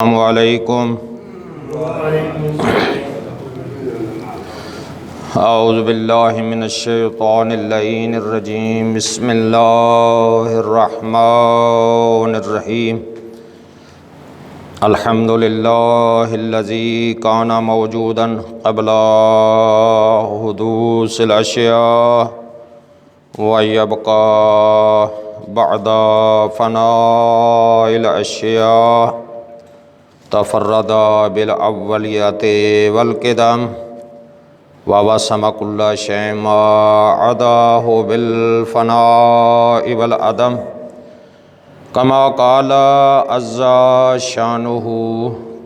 السلام علیکم۔ اعوذ باللہ من الشیطان اللعین الرجیم، بسم اللہ الرحمن الرحیم۔ الحمد للہ الذی کان موجودا قبل حدوث الاشیاء ویبقی بعد فناء الاشیاء، تفرد بالاولیت والقدم ووسم كل شيء ما عداه بالفناء والعدم، كما قال عز شانه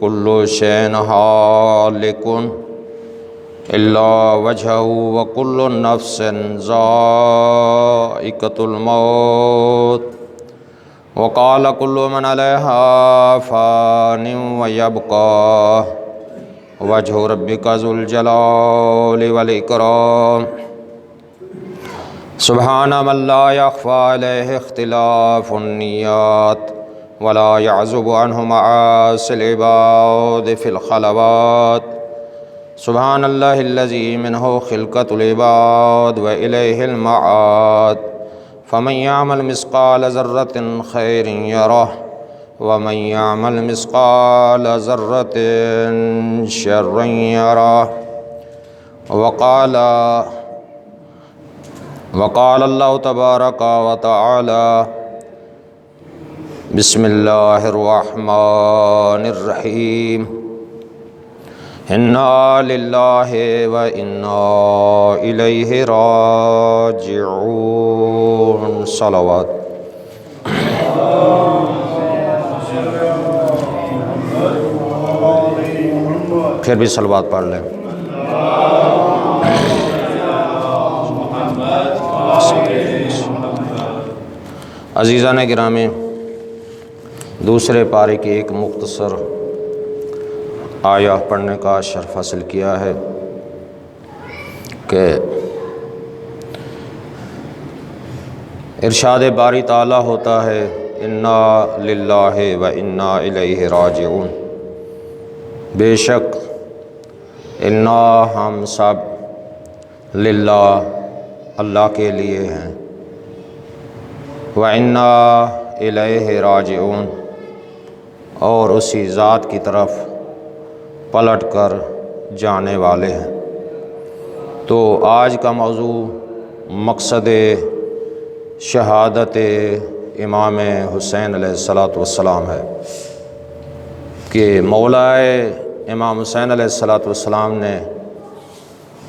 كل شيء هالك إلا وجهه وكل نفس ذائقة الموت، وقال كل من عليها فان ويبقى وجه ربك ذو الجلال والإكرام، سبحان من لا يخفى عليه اختلاف النيات ولا يعزب عنه معاصي العباد في الخلوات، سبحان الله الذي منه خلقة العباد وإليه المعاد، فمن يعمل مثقال ذرة خير يره ومن يعمل مثقال ذرة شر يره، وقال الله تبارك وتعالى، بسم الله الرحمن الرحيم، انا للہ و انا الیہ راجعون۔ صلوات۔ پھر بھی صلوات پڑھ لیں۔ عزیزان گرامی، دوسرے پارے کی ایک مختصر آیہ پڑھنے کا شرف حاصل کیا ہے کہ ارشاد باری تعالیٰ ہوتا ہے، انا للہ و انا الیہ راجعون، بے شک انا ہم سب للہ اللہ کے لیے ہیں، و انا الیہ راجعون اور اسی ذات کی طرف پلٹ کر جانے والے ہیں۔ تو آج کا موضوع مقصد شہادت امام حسین علیہ السلام ہے کہ مولائے امام حسین علیہ السلام نے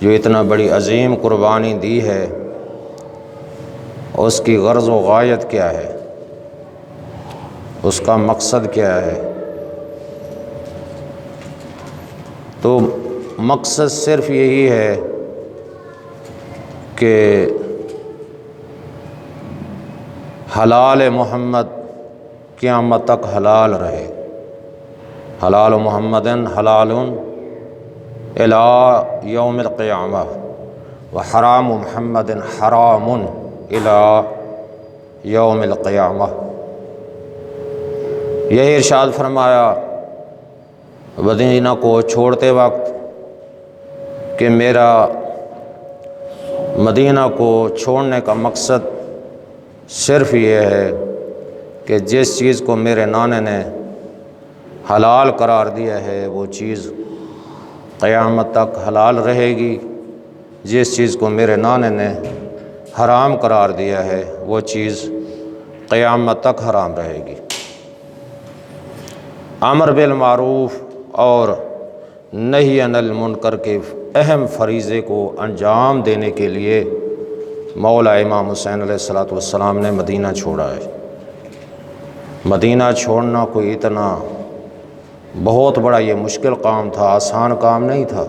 جو اتنا بڑی عظیم قربانی دی ہے، اس کی غرض و غایت کیا ہے، اس کا مقصد کیا ہے؟ تو مقصد صرف یہی ہے کہ حلال محمد قیامت تک حلال رہے، حلال محمد حلال الی یوم القیامہ وحرام محمد حرام الی یوم القیامہ۔ یہی ارشاد فرمایا مدینہ کو چھوڑتے وقت کہ میرا مدینہ کو چھوڑنے کا مقصد صرف یہ ہے کہ جس چیز کو میرے نانے نے حلال قرار دیا ہے وہ چیز قیامت تک حلال رہے گی، جس چیز کو میرے نانے نے حرام قرار دیا ہے وہ چیز قیامت تک حرام رہے گی۔ امر بالمعروف اور نہی عن المنکر کے اہم فریضے کو انجام دینے کے لیے مولا امام حسین علیہ السلام نے مدینہ چھوڑا ہے۔ مدینہ چھوڑنا کوئی اتنا بہت بڑا یہ مشکل کام تھا، آسان کام نہیں تھا۔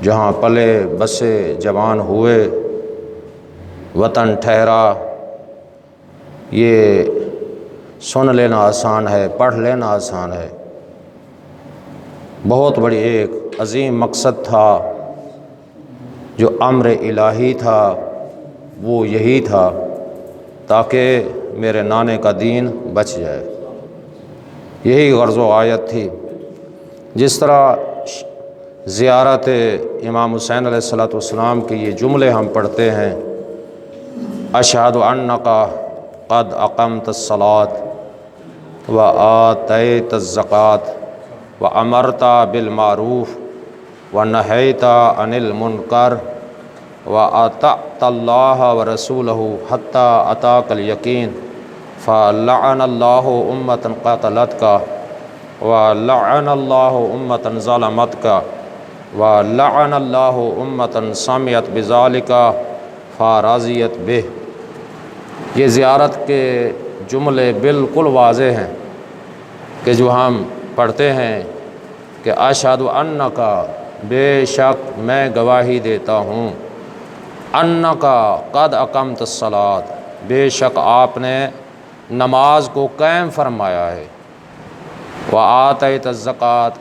جہاں پلے بسے جوان ہوئے، وطن ٹھہرا، یہ سن لینا آسان ہے، پڑھ لینا آسان ہے۔ بہت بڑی ایک عظیم مقصد تھا، جو امر الہی تھا، وہ یہی تھا تاکہ میرے نانے کا دین بچ جائے۔ یہی غرض و غایت تھی۔ جس طرح زیارت امام حسین علیہ الصلوۃ والسلام کے یہ جملے ہم پڑھتے ہیں، اشہد انک قد اقمت الصلاۃ و آتیت الزکوٰۃ و امرت بالمعروف و نہیت عن المنکر و اطعت اللہ و رسولہ حتی اتاک الیقین فلعن اللہ امۃ قتلتک ولعن اللہ امۃ ظلمتک ولعن اللہ امۃ سمعت بذلک فرضیت بہ۔ یہ زیارت کے جملے بالکل واضح ہیں کہ جو ہم پڑھتے ہیں کہ اشہد انک، بے شک میں گواہی دیتا ہوں، انک قد اقمت الصلاۃ، بے شک آپ نے نماز کو قائم فرمایا ہے، وآتیت الزکوٰۃ،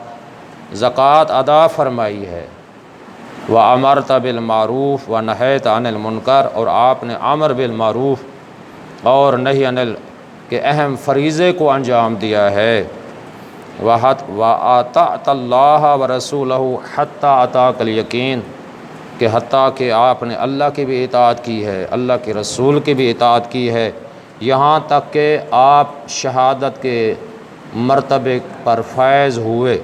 زکوٰۃ ادا فرمائی ہے، وامرت بالمعروف ونہیت عن المنکر، اور آپ نے امر بالمعروف اور نہی عن کے اہم فریضے کو انجام دیا ہے، وَأَطَعْتَ اللَّهَ وَرَسُولَهُ حَتَّى أَتَاكَ الْيَقِينُ، کہ حتیٰ کہ آپ نے اللہ کی بھی اطاعت کی ہے، اللہ کے رسول کی بھی اطاعت کی ہے، یہاں تک کہ آپ شہادت کے مرتبے پر فائز ہوئے۔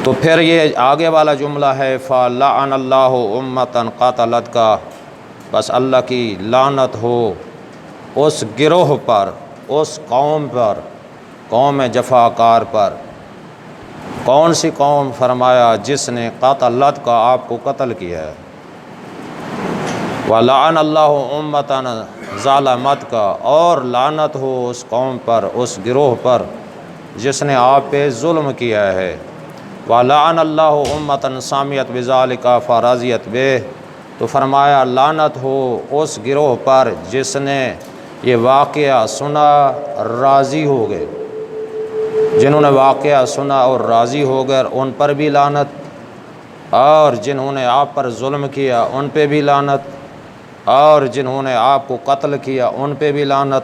تو پھر یہ آگے والا جملہ ہے فَلَعَنَ اللَّهُ أُمَّةً قَتَلَتْكَ، بس اللہ کی لعنت ہو اس گروہ پر، اس قوم پر، قوم جفاکار پر۔ کون سی قوم؟ فرمایا جس نے قتلت کا، آپ کو قتل کیا ہے، وَلَعَنَ اللَّهُ أُمَّةً ظَلَمَتْكَ، اور لعنت ہو اس قوم پر، اس گروہ پر جس نے آپ پہ ظلم کیا ہے، وَلَعَنَ اللَّهُ أُمَّةً سَمِعَتْ بِذَلِكَ فَرَضِيَتْ بِهِ، تو فرمایا لعنت ہو اس گروہ پر جس نے یہ واقعہ سنا، راضی ہو گئے، جنہوں نے واقعہ سنا اور راضی ہو گئے ان پر بھی لعنت، اور جنہوں نے آپ پر ظلم کیا ان پہ بھی لعنت، اور جنہوں نے آپ کو قتل کیا ان پہ بھی لعنت۔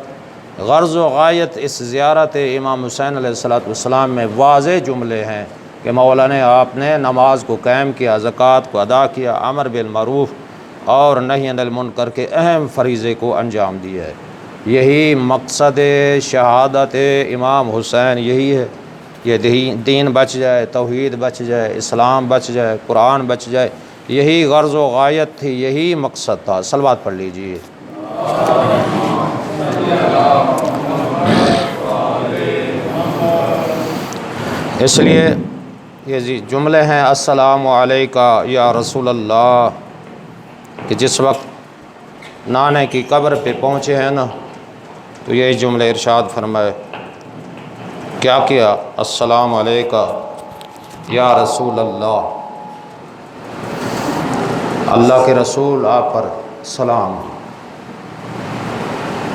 غرض و غایت اس زیارت امام حسین علیہ الصلوۃ والسلام میں واضح جملے ہیں کہ مولا نے آپ نے نماز کو قائم کیا، زکوٰۃ کو ادا کیا، امر بالمعروف اور نہی عن المنکر کے اہم فریضے کو انجام دیا ہے۔ یہی مقصد شہادت امام حسین، یہی ہے، یہ دین بچ جائے، توحید بچ جائے، اسلام بچ جائے، قرآن بچ جائے، یہی غرض و غایت تھی، یہی مقصد تھا۔ صلوات پڑھ لیجئے۔ اس لیے یہ جملے ہیں السلام علیکہ یا رسول اللہ، کہ جس وقت نانے کی قبر پہ پہنچے ہیں نا تو یہی جملے ارشاد فرمائے، کیا کیا؟ السلام علیکہ یا رسول اللہ، اللہ کے رسول آپ پر سلام۔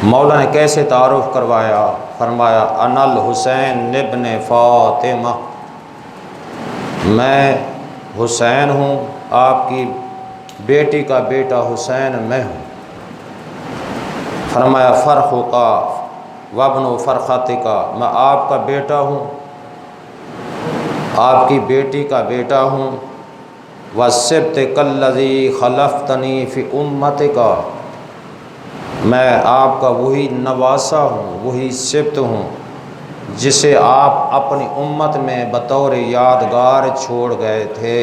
مولا نے کیسے تعارف کروایا؟ فرمایا انا الحسین ابن فاطمہ، میں حسین ہوں، آپ کی بیٹی کا بیٹا حسین میں ہوں۔ فرمایا فرخک وابن فرختک، میں آپ کا بیٹا ہوں، آپ کی بیٹی کا بیٹا ہوں، وَالسِّبْتِ كَالَّذِي خَلَفْتَنِي فِي أُمَّتِكَ، میں آپ کا وہی نواسہ ہوں، وہی سبت ہوں جسے آپ اپنی امت میں بطور یادگار چھوڑ گئے تھے،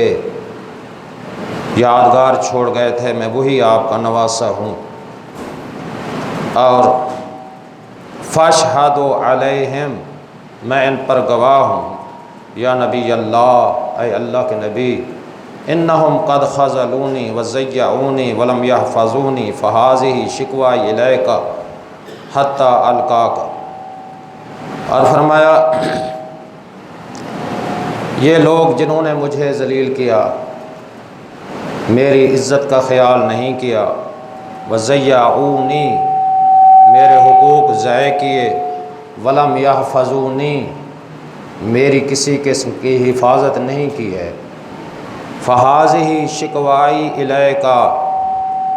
یادگار چھوڑ گئے تھے، میں وہی آپ کا نواسہ ہوں۔ اور فَاشْهَدُ عَلَيْهِمْ، میں ان پر گواہ ہوں، یا نبی اللہ، اے اللہ کے نبی، انہم قد خذلونی وضیعونی ولم یحفظونی فہذہ شکوائی الیک حتی القاک۔ اور فرمایا یہ لوگ جنہوں نے مجھے ذلیل کیا، میری عزت کا خیال نہیں کیا، وضیعونی، میرے حقوق ضائع کیے، ولم یحفظونی، میری کسی قسم کی حفاظت نہیں کی ہے، فہذہ شکوائی الیک،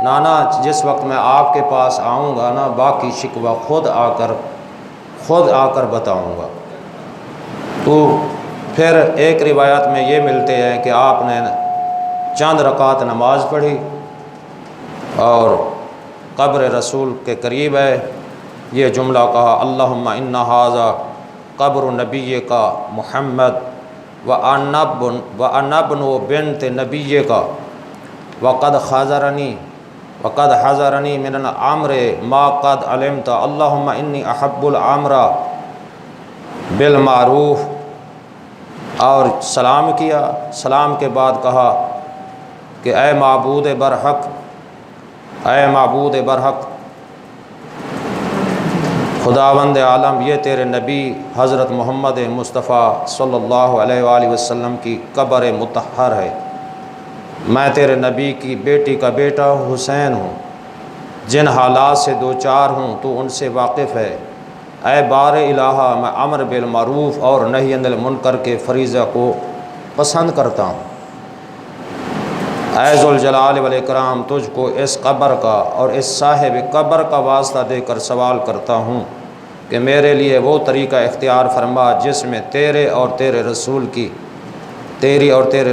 نانا جس وقت میں آپ کے پاس آؤں گا نا، باقی شکوہ خود آ کر خود آ کر بتاؤں گا۔ تو پھر ایک روایت میں یہ ملتے ہیں کہ آپ نے چند رکعت نماز پڑھی اور قبر رسول کے قریب ہے، یہ جملہ کہا اللہم ان ھذا قبر نبی کا محمد وانا ابن بنت نبی کا وقد حضرنی من الامر ما قد علمت اللہم انی احب الامر بالمعروف، اور سلام کیا۔ سلام کے بعد کہا کہ اے معبود برحق خداوند عالم، یہ تیرے نبی حضرت محمد مصطفیٰ صلی اللہ علیہ وآلہ وسلم کی قبر مطہر ہے۔ میں تیرے نبی کی بیٹی کا بیٹا حسین ہوں، جن حالات سے دوچار ہوں تو ان سے واقف ہے۔ اے بار الہ، میں امر بالمعروف اور نہی عن المنکر کے فریضہ کو پسند کرتا ہوں۔ اے ذوالجلال والاکرام، تجھ کو اس قبر کا اور اس صاحب قبر کا واسطہ دے کر سوال کرتا ہوں کہ میرے لیے وہ طریقہ اختیار فرما جس میں تیری اور تیرے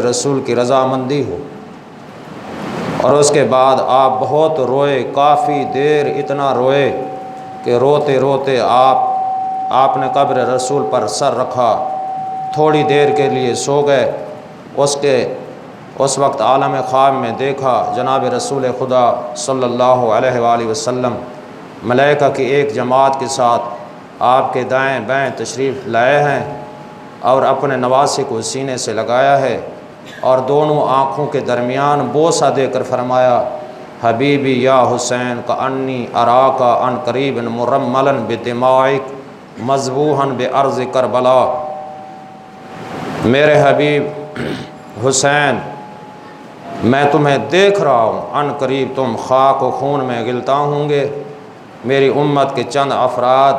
رسول کی رضامندی ہو۔ اور اس کے بعد آپ بہت روئے، کافی دیر اتنا روئے کہ روتے روتے آپ نے قبر رسول پر سر رکھا، تھوڑی دیر کے لیے سو گئے۔ اس وقت عالم خواب میں دیکھا جناب رسول خدا صلی اللہ علیہ وآلہ وسلم ملائکہ کی ایک جماعت کے ساتھ آپ کے دائیں بائیں تشریف لائے ہیں اور اپنے نواسے کو سینے سے لگایا ہے، اور دونوں آنکھوں کے درمیان بوسہ دے کر فرمایا حبیبی یا حسین کانی اراکا عن قریب مرملا بدمائک مذبوحا بارض کربلا، میرے حبیب حسین میں تمہیں دیکھ رہا ہوں، عن قریب تم خاک و خون میں غلطاں ہوں گے، میری امت کے چند افراد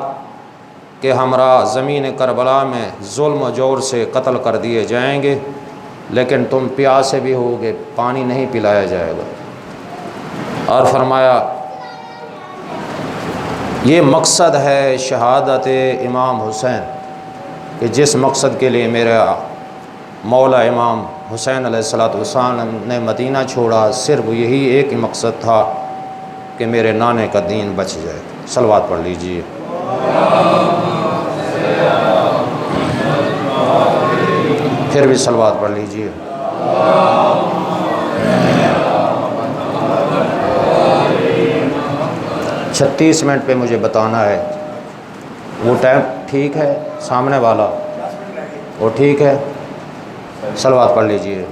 کے ہمراہ زمین کربلا میں ظلم و جور سے قتل کر دیے جائیں گے، لیکن تم پیاسے بھی ہوگے، پانی نہیں پلایا جائے گا۔ اور فرمایا یہ مقصد ہے شہادت امام حسین، کہ جس مقصد کے لیے میرا مولا امام حسین علیہ السلام نے مدینہ چھوڑا، صرف یہی ایک ہی مقصد تھا کہ میرے نانے کا دین بچ جائے۔ صلوات پڑھ لیجئے۔ پھر بھی صلوات پڑھ لیجئے۔ 36 منٹ پہ مجھے بتانا ہے، وہ ٹائم ٹھیک ہے؟ سامنے والا وہ ٹھیک ہے؟ صلوات پڑھ لیجئے۔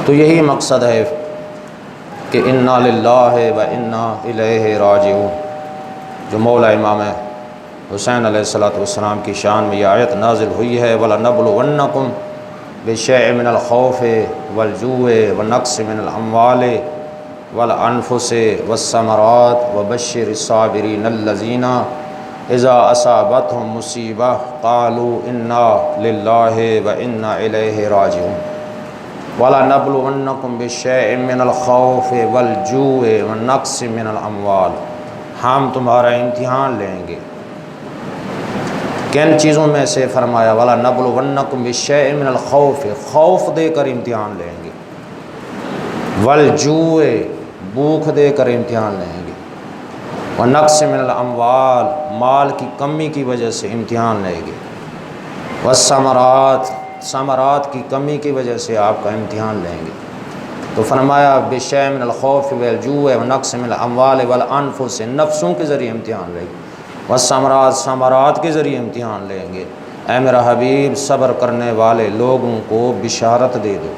تو یہی مقصد ہے کہ انا للہ و انا الیہ راجعون، جو مولا امام حسین علیہ السلام کی شان میں یہ آیت نازل ہوئی ہے وَلَنَبْلُوَنَّكُمْ بِشَيْءٍ مِّنَ الْخَوْفِ وَالْجُوعِ وَنَقْصٍ مِّنَ الْأَمْوَالِ وَالْأَنفُسِ وَالثَّمَرَاتِ وَبَشِّرِ الصَّابِرِينَ الَّذِينَ اذا اصابتهم مصیبہ قالوا انا للہ وانا الیہ راجعون وَلَنَبْلُوَنَّكُمْ بِشَيْءٍ مِّنَ الْخَوْفِ وَالْجُوعِ وَنَقْصٍ مِّنَ الْأَمْوَالِ، ہم تمہارا امتحان لیں گے۔ کن چیزوں میں سے؟ فرمایا وَلَنَبْلُوَنَّكُمْ بِشَيْءٍ مِّنَ الْخَوْفِ، خوف دے کر امتحان لیں گے، وَالْجُوعِ بھوک دے کر امتحان لیں گے، وَنَقْصٍ مِّنَ الْأَمْوَالِ مال کی کمی کی وجہ سے امتحان لیں گے، وَالثَّمَرَاتِ ثمرات کی کمی کی وجہ سے آپ کا امتحان لیں گے۔ تو فرمایا بِشَيْءٍ مِّنَ الْخَوْفِ وَالْجُوعِ وَنَقْصٍ مِّنَ الْأَمْوَالِ وَالْأَنفُسِ، نفسوں کے ذریعے امتحان لیں گے، وَالثَّمَرَاتِ ثمرات کے ذریعے امتحان لیں گے۔ اے میرا حبیب صبر کرنے والے لوگوں کو بشارت دے دو۔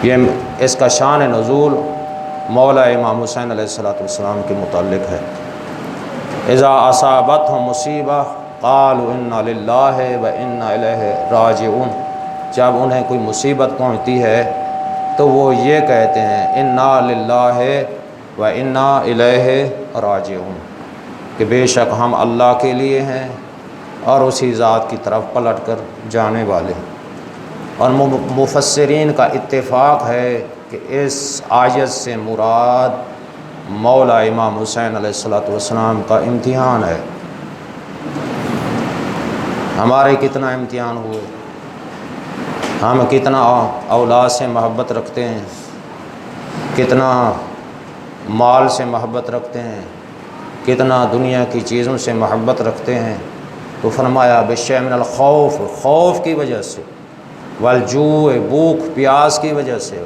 یہ اس کا شان نزول مولا امام حسین علیہ السلام کے متعلق ہے۔ اذا اصابتهم مصیبہ قالوا انا للہ وانا الیہ راجعون، جب انہیں کوئی مصیبت پہنچتی ہے تو وہ یہ کہتے ہیں انا للہ وانا الیہ راجعون، کہ بے شک ہم اللہ کے لیے ہیں اور اسی ذات کی طرف پلٹ کر جانے والے ہیں۔ اور مفسرین کا اتفاق ہے کہ اس آیت سے مراد مولا امام حسین علیہ السلام کا امتحان ہے۔ ہمارے کتنا امتحان ہوئے، ہم کتنا اولاد سے محبت رکھتے ہیں، کتنا مال سے محبت رکھتے ہیں، کتنا دنیا کی چیزوں سے محبت رکھتے ہیں۔ تو فرمایا بشیء من الخوف، خوف کی وجہ سے، والجوع، بھوک پیاس کی وجہ سے،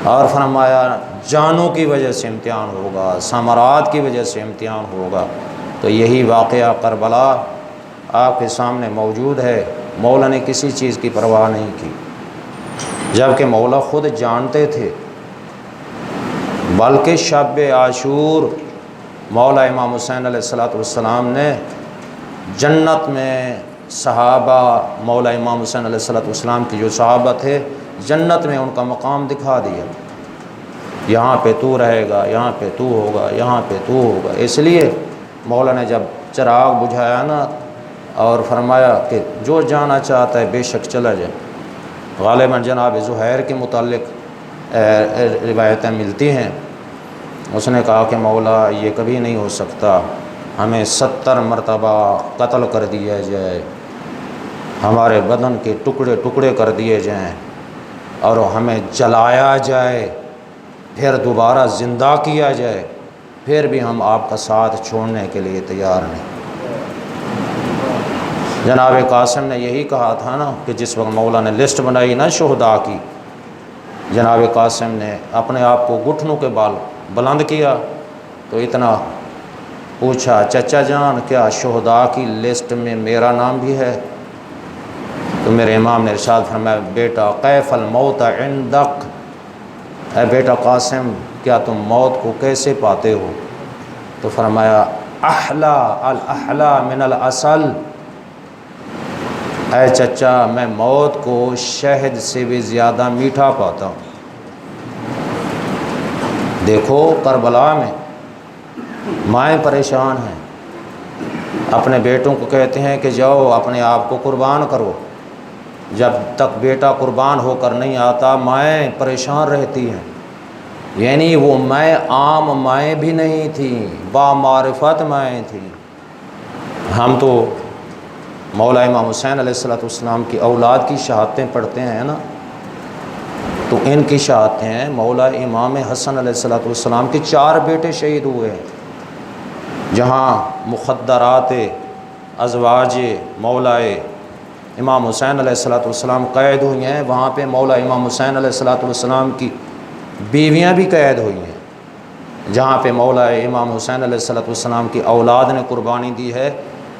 اور فرمایا جانوں کی وجہ سے امتحان ہوگا، ثمرات کی وجہ سے امتحان ہوگا۔ تو یہی واقعہ کربلا آپ کے سامنے موجود ہے۔ مولا نے کسی چیز کی پرواہ نہیں کی، جبکہ مولا خود جانتے تھے۔ بلکہ شب عاشور مولا امام حسین علیہ السلام نے جنت میں صحابہ، مولا امام حسین علیہ السلام کی جو صحابہ تھے، جنت میں ان کا مقام دکھا دیا۔ یہاں پہ تو رہے گا، یہاں پہ تو ہوگا، یہاں پہ تو ہوگا۔ اس لیے مولا نے جب چراغ بجھایا نا اور فرمایا کہ جو جانا چاہتا ہے بے شک چلا جائے۔ غالباً جناب زہیر کے متعلق روایتیں ملتی ہیں، اس نے کہا کہ مولا یہ کبھی نہیں ہو سکتا، ہمیں 70 مرتبہ قتل کر دیا جائے، ہمارے بدن کے ٹکڑے ٹکڑے کر دیے جائیں اور ہمیں جلایا جائے، پھر دوبارہ زندہ کیا جائے، پھر بھی ہم آپ کا ساتھ چھوڑنے کے لیے تیار نہیں۔ جناب قاسم نے یہی کہا تھا نا کہ جس وقت مولا نے لسٹ بنائی نا شہداء کی، جناب قاسم نے اپنے آپ کو گھٹنوں کے بال بلند کیا تو اتنا پوچھا، چچا جان کیا شہداء کی لسٹ میں میرا نام بھی ہے؟ تو میرے امام نے ارشاد فرمایا، بیٹا کیف الموت عندک، اے بیٹا قاسم کیا تم موت کو کیسے پاتے ہو؟ تو فرمایا احلا الاحلا من العسل، اے چچا میں موت کو شہد سے بھی زیادہ میٹھا پاتا ہوں۔ دیکھو کربلا میں مائیں پریشان ہیں، اپنے بیٹوں کو کہتے ہیں کہ جاؤ اپنے آپ کو قربان کرو، جب تک بیٹا قربان ہو کر نہیں آتا مائیں پریشان رہتی ہیں۔ یعنی وہ مائیں عام مائیں بھی نہیں تھیں، بامعرفت مائیں تھیں۔ ہم تو مولا امام حسین علیہ السلام کی اولاد کی شہادتیں پڑھتے ہیں نا، تو ان کی شہادتیں ہیں مولا امام حسن علیہ السلام کے 4 بیٹے شہید ہوئے ہیں، جہاں مخدرات ازواج مولا امام حسین علیہ السلام قید ہوئی ہیں، وہاں پہ مولا امام حسین علیہ السلام کی بیویاں بھی قید ہوئی ہیں۔ جہاں پہ مولا امام حسین علیہ السلام کی اولاد نے قربانی دی ہے،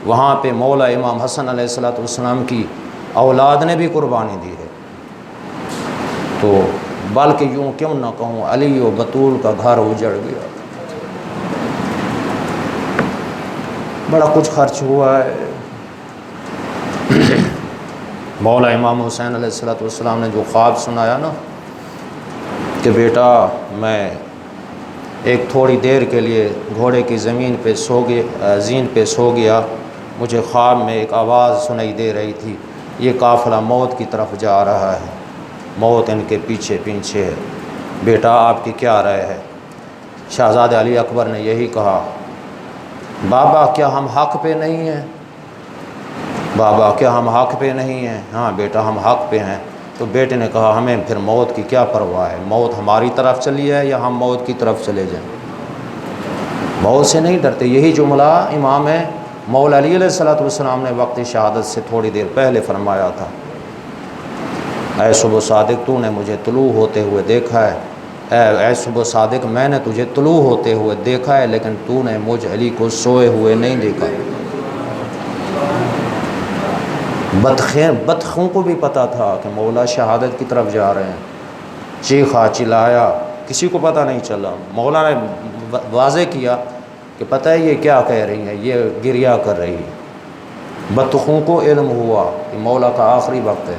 وہاں پہ مولا امام حسن علیہ السلام کی اولاد نے بھی قربانی دی ہے۔ تو بلکہ یوں کیوں نہ کہوں، علی و بطول کا گھر اجڑ گیا، بڑا کچھ خرچ ہوا ہے۔ مولا امام حسین علیہ السلام نے جو خواب سنایا نا کہ بیٹا میں ایک تھوڑی دیر کے لیے گھوڑے کی زین پہ سو گیا، مجھے خواب میں ایک آواز سنائی دے رہی تھی، یہ قافلہ موت کی طرف جا رہا ہے، موت ان کے پیچھے پیچھے ہے، بیٹا آپ کی کیا رائے ہے؟ شہزادہ علی اکبر نے یہی کہا، بابا کیا ہم حق پہ نہیں ہیں؟ بابا کیا ہم حق پہ نہیں ہیں؟ ہاں بیٹا ہم حق پہ ہیں۔ تو بیٹے نے کہا ہمیں پھر موت کی کیا پرواہ ہے، موت ہماری طرف چلی ہے یا ہم موت کی طرف چلے جائیں؟ موت سے نہیں ڈرتے۔ یہی جملہ امام مولا علی علیہ السلام نے وقت شہادت سے تھوڑی دیر پہلے فرمایا تھا، اے صبح صادق تو نے مجھے طلوع ہوتے ہوئے دیکھا ہے، اے صبح صادق میں نے تجھے طلوع ہوتے ہوئے دیکھا ہے، لیکن تو نے مجھ علی کو سوئے ہوئے نہیں دیکھا۔ بدخوں کو بھی پتہ تھا کہ مولا شہادت کی طرف جا رہے ہیں، چیخا چلایا، کسی کو پتہ نہیں چلا۔ مولا نے واضح کیا کہ پتہ ہے یہ کیا کہہ رہی ہیں، یہ گریہ کر رہی ہے۔ بدخوں کو علم ہوا کہ مولا کا آخری وقت ہے،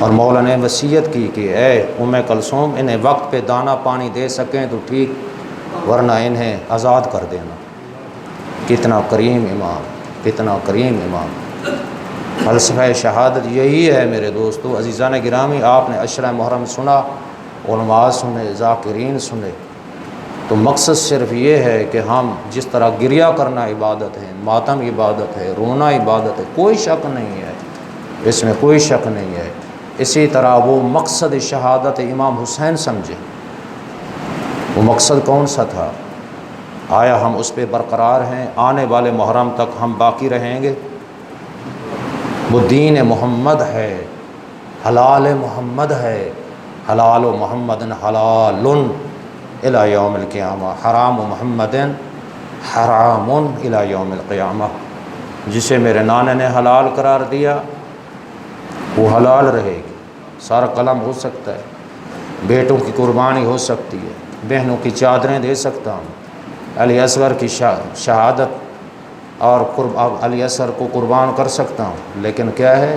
اور مولا نے وصیت کی کہ اے ام کلثوم انہیں وقت پہ دانہ پانی دے سکیں تو ٹھیک، ورنہ انہیں آزاد کر دینا۔ کتنا کریم امام، کتنا کریم امام۔ فلسفہ شہادت یہی ہے میرے دوستو عزیزان گرامی۔ آپ نے عشرہ محرم سنا، علماء سنے، ذاکرین سنے، تو مقصد صرف یہ ہے کہ ہم جس طرح گریہ کرنا عبادت ہے، ماتم عبادت ہے، رونا عبادت ہے، کوئی شک نہیں ہے، اس میں کوئی شک نہیں ہے، اسی طرح وہ مقصد شہادت امام حسین سمجھے۔ وہ مقصد کون سا تھا؟ آیا ہم اس پہ برقرار ہیں؟ آنے والے محرم تک ہم باقی رہیں گے؟ وہ دین محمد ہے، حلال محمد ہے، حلال محمد حلال الی یوم القیامہ، حرام محمد حرام الی یوم القیامہ۔ جسے میرے نانا نے حلال قرار دیا وہ حلال رہے گی۔ سارا قلم ہو سکتا ہے، بیٹوں کی قربانی ہو سکتی ہے، بہنوں کی چادریں دے سکتا ہوں، علی اصغر کی شہادت اور علی اصغر کو قربان کر سکتا ہوں، لیکن کیا ہے،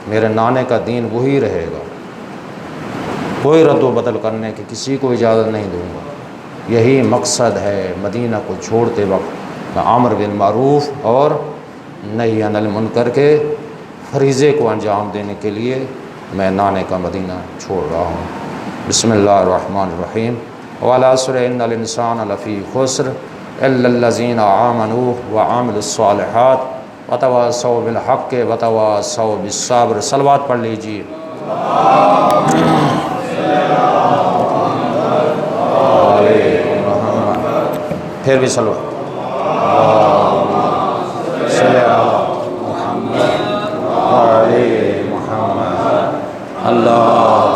میرے نانے کا دین وہی رہے گا، کوئی رد و بدل کرنے کی کسی کو اجازت نہیں دوں گا۔ یہی مقصد ہے مدینہ کو چھوڑتے وقت امر بالمعروف اور نہی عن المنکر کے فریضے کو انجام دینے کے لیے میں نانے کا مدینہ چھوڑ رہا ہوں۔ بسم اللہ الرحمن الرحیم۔ والعصر ان الانسان لفی خسر الا الذین آمنوا وعملوا الصالحات وتواصوا بالحق وتواصوا بالصبر۔ صلوات پڑھ لیجیے۔ پھر بھی صلوات۔ صلی محمد وعلی محمد۔ اللہ